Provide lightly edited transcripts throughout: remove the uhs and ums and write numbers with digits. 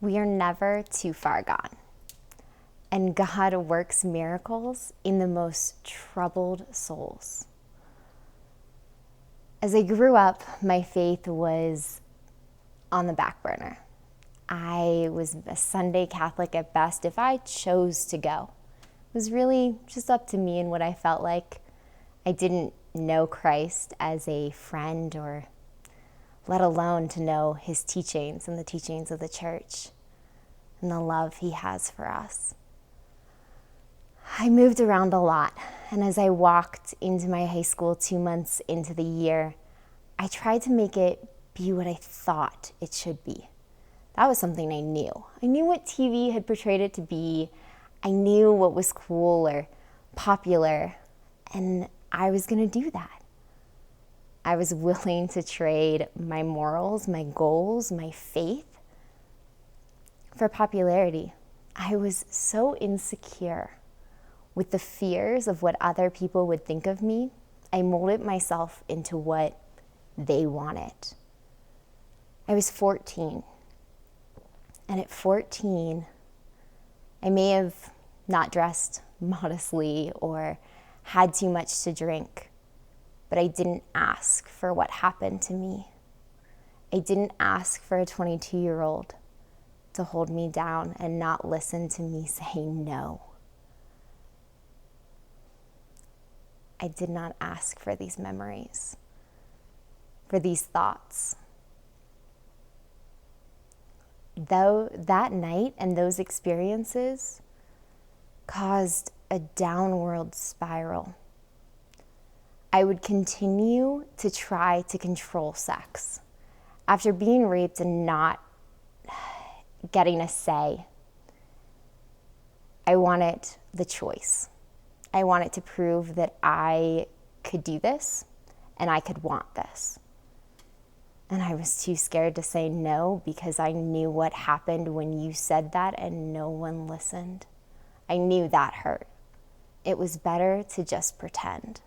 We are never too far gone. And God works miracles in the most troubled souls. As I grew up, my faith was on the back burner. I was a Sunday Catholic at best if I chose to go. It was really just up to me and what I felt like. I didn't know Christ as a friend or let alone to know his teachings and the teachings of the church and the love he has for us. I moved around a lot, and as I walked into my high school 2 months into the year, I tried to make it be what I thought it should be. That was something I knew. I knew what TV had portrayed it to be. I knew what was cool or popular, and I was going to do that. I was willing to trade my morals, my goals, my faith for popularity. I was so insecure with the fears of what other people would think of me. I molded myself into what they wanted. I was 14. And at 14, I may have not dressed modestly or had too much to drink, but I didn't ask for what happened to me. I didn't ask for a 22-year-old to hold me down and not listen to me say no. I did not ask for these memories, for these thoughts. Though that night and those experiences caused a downward spiral, I would continue to try to control sex. After being raped and not getting a say, I wanted the choice. I wanted to prove that I could do this and I could want this. And I was too scared to say no because I knew what happened when you said that and no one listened. I knew that hurt. It was better to just pretend.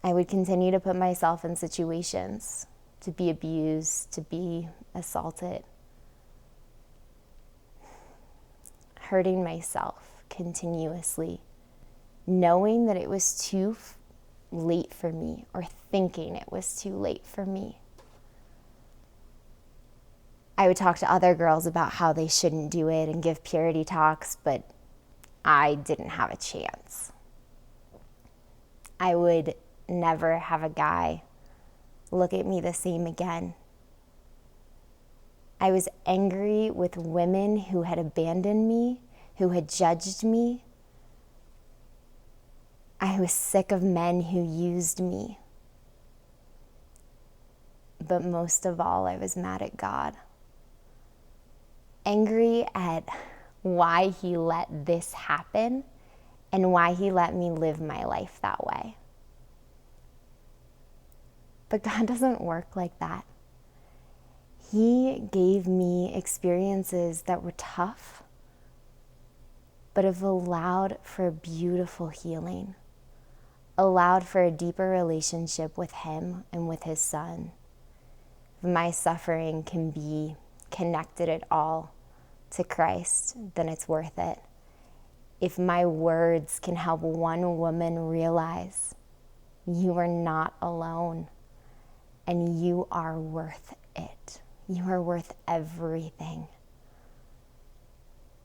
I would continue to put myself in situations to be abused, to be assaulted, hurting myself continuously, knowing that it was too late for me or thinking it was too late for me. I would talk to other girls about how they shouldn't do it and give purity talks, but I didn't have a chance. I would never have a guy look at me the same again. I was angry with women who had abandoned me, who had judged me. I was sick of men who used me. But most of all, I was mad at God. Angry at why he let this happen and why he let me live my life that way. But God doesn't work like that. He gave me experiences that were tough, but have allowed for a beautiful healing, allowed for a deeper relationship with him and with his son. If my suffering can be connected at all to Christ, then it's worth it. If my words can help one woman realize you are not alone and you are worth it. You are worth everything.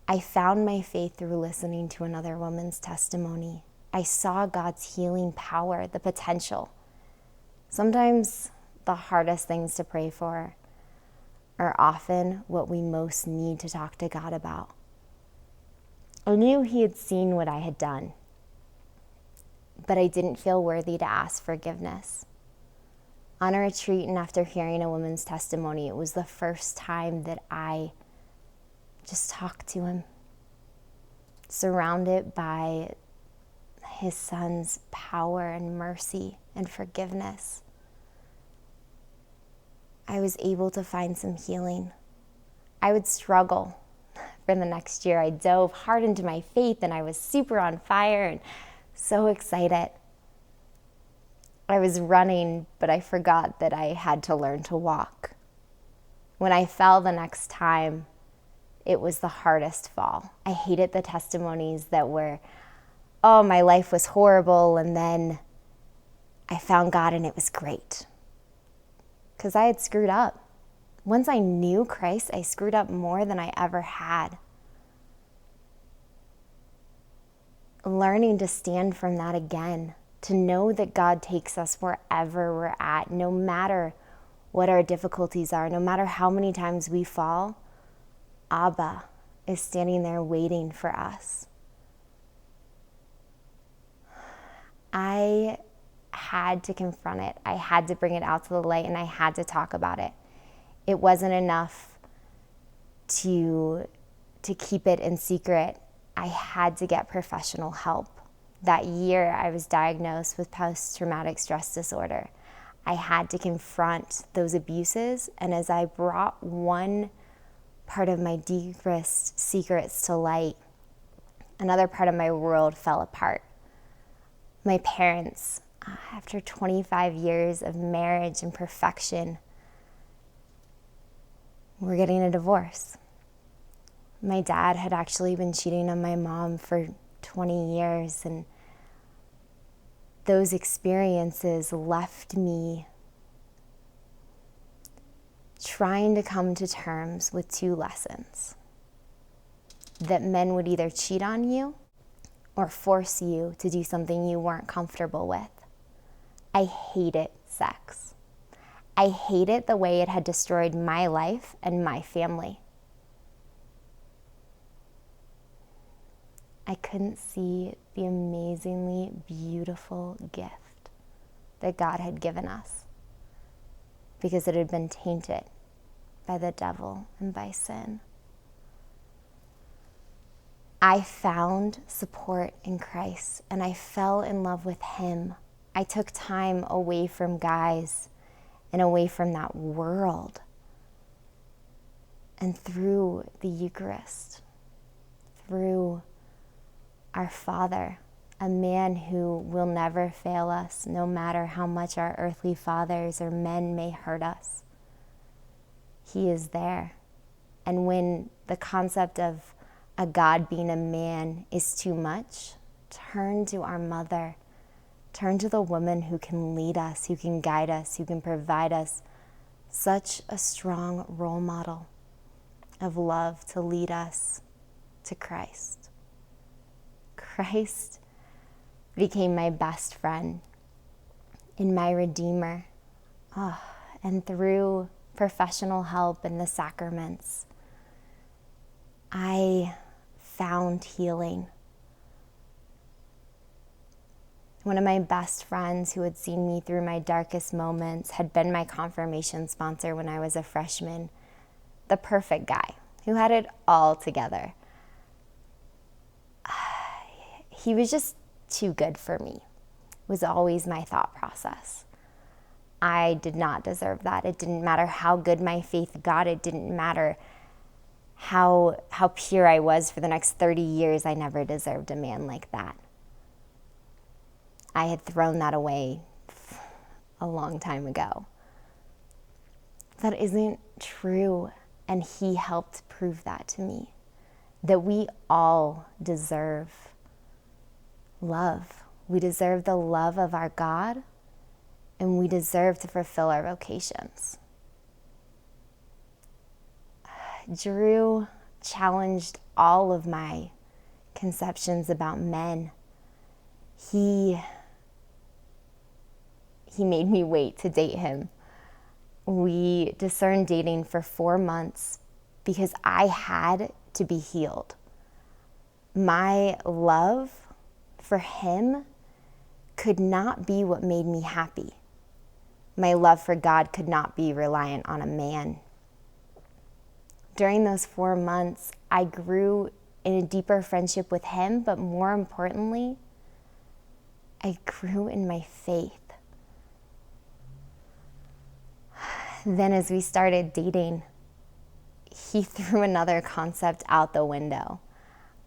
I found my faith through listening to another woman's testimony. I saw God's healing power, the potential. Sometimes the hardest things to pray for are often what we most need to talk to God about. I knew he had seen what I had done, but I didn't feel worthy to ask forgiveness. On a retreat and after hearing a woman's testimony, it was the first time that I just talked to him, surrounded by his son's power and mercy and forgiveness. I was able to find some healing. I would struggle for the next year. I dove hard into my faith and I was super on fire and so excited. I was running, but I forgot that I had to learn to walk. When I fell the next time, it was the hardest fall. I hated the testimonies that were, oh, my life was horrible, and then I found God and it was great. Because I had screwed up. Once I knew Christ, I screwed up more than I ever had. Learning to stand from that again, to know that God takes us wherever we're at, no matter what our difficulties are, no matter how many times we fall, Abba is standing there waiting for us. I had to confront it. I had to bring it out to the light, and I had to talk about it. It wasn't enough to keep it in secret. I had to get professional help. That year, I was diagnosed with post-traumatic stress disorder. I had to confront those abuses, and as I brought one part of my deepest secrets to light, another part of my world fell apart. My parents, after 25 years of marriage and perfection, were getting a divorce. My dad had actually been cheating on my mom for 20 years, and those experiences left me trying to come to terms with two lessons: that men would either cheat on you or force you to do something you weren't comfortable with. I hated sex. I hated the way it had destroyed my life and my family. I couldn't see the amazingly beautiful gift that God had given us because it had been tainted by the devil and by sin. I found support in Christ, and I fell in love with Him. I took time away from guys and away from that world. And through the Eucharist, through our Father, a man who will never fail us, no matter how much our earthly fathers or men may hurt us, He is there. And when the concept of a God being a man is too much, turn to our mother. Turn to the woman who can lead us, who can guide us, who can provide us such a strong role model of love to lead us to Christ. Christ became my best friend and my Redeemer. And through professional help and the sacraments, I found healing. One of my best friends who had seen me through my darkest moments had been my confirmation sponsor when I was a freshman. The perfect guy who had it all together. He was just too good for me, was always my thought process. I did not deserve that. It didn't matter how good my faith got. It didn't matter how pure I was for the next 30 years. I never deserved a man like that. I had thrown that away a long time ago. That isn't true, and He helped prove that to me, that we all deserve love. We deserve the love of our God, and we deserve to fulfill our vocations. Drew challenged all of my conceptions about men. He made me wait to date him. We discerned dating for 4 months because I had to be healed. My love for him could not be what made me happy. My love for God could not be reliant on a man. During those 4 months, I grew in a deeper friendship with him, but more importantly, I grew in my faith. Then as we started dating, he threw another concept out the window.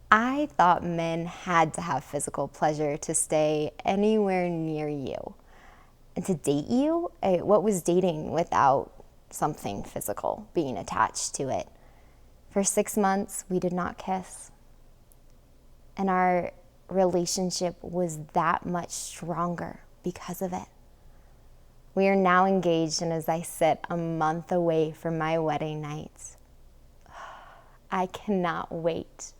I thought men had to have physical pleasure to stay anywhere near you. And to date you, what was dating without something physical being attached to it. For 6 months, we did not kiss. And our relationship was that much stronger because of it. We are now engaged, and as I sit a month away from my wedding night, I cannot wait.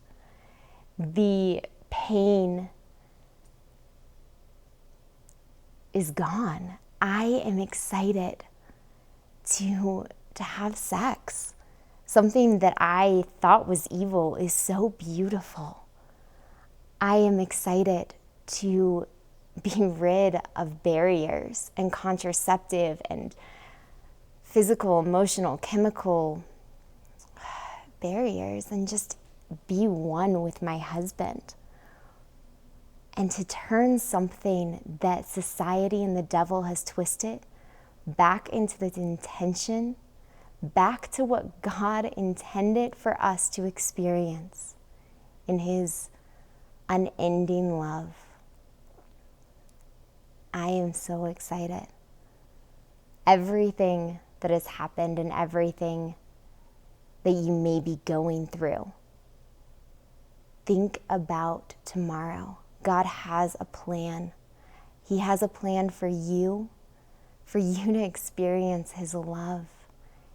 The pain is gone. I am excited to have sex. Something that I thought was evil is so beautiful. I am excited to be rid of barriers and contraceptive and physical, emotional, chemical barriers and just be one with my husband. And to turn something that society and the devil has twisted back into the intention, back to what God intended for us to experience in His unending love. I am so excited. Everything that has happened and everything that you may be going through, think about tomorrow. God has a plan. He has a plan for you to experience His love,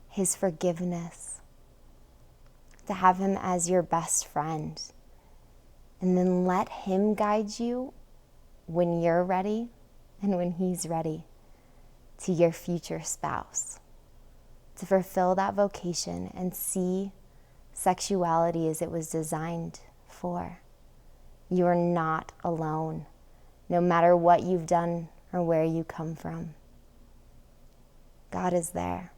His forgiveness, to have Him as your best friend. And then let Him guide you when you're ready and when He's ready to your future spouse, to fulfill that vocation and see sexuality as it was designed for. You are not alone, no matter what you've done or where you come from. God is there.